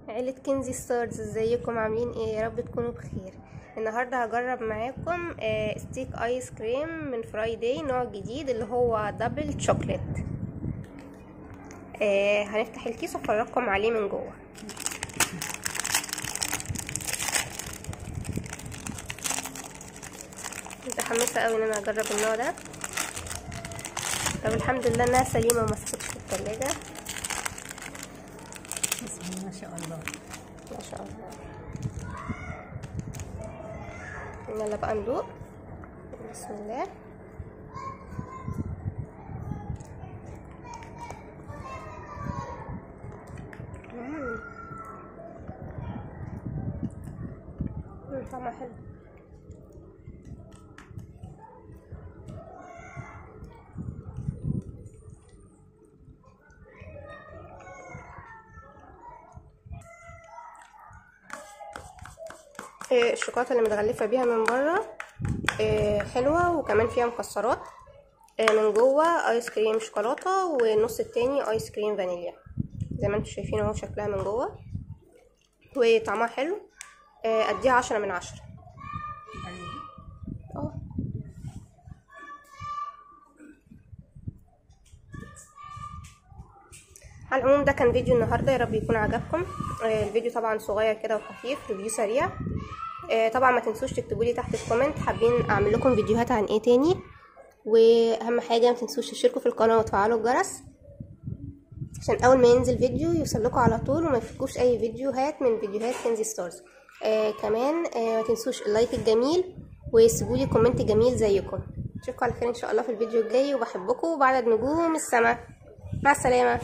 عيلة كنزي ستارز، ازيكم عاملين ايه؟ يا رب تكونوا بخير. النهارده هجرب معاكم ستيك ايس كريم من فرايداي، نوع جديد اللي هو دبل شوكليت. هنفتح الكيس وافرجكم عليه من جوه. متحمسه قوي ان انا اجرب النوع ده. طب الحمد لله انها سليمه وما سابتش في الثلاجه. بسم الله ما شاء الله ما شاء الله. يلا بقى ندوق. بسم الله. طعمها حلو. الشوكولاته اللي متغلفه بيها من بره حلوه، وكمان فيها مكسرات. من جوه ايس كريم شوكولاته، والنص التاني ايس كريم فانيليا زي ما انتم شايفين اهو شكلها من جوه، وطعمها حلو. اديها 10 من 10. على العموم ده كان فيديو النهارده، يا رب يكون عجبكم. الفيديو طبعا صغير كده وخفيف، ريفيو سريع. طبعا ما تنسوش تكتبوا لي تحت في كومنت حابين اعمل لكم فيديوهات عن ايه تاني، واهم حاجه ما تنسوش تشتركوا في القناه وتفعلوا الجرس عشان اول ما ينزل فيديو يوصل لكم على طول وما يفوتكوش اي فيديوهات من فيديوهات كنزي ستارز. كمان ما تنسوش اللايك الجميل، وسيبوا لي كومنت جميل زيكم. اشوفكم على خير ان شاء الله في الفيديو الجاي، وبحبكم وبعدد نجوم السماء. مع السلامه.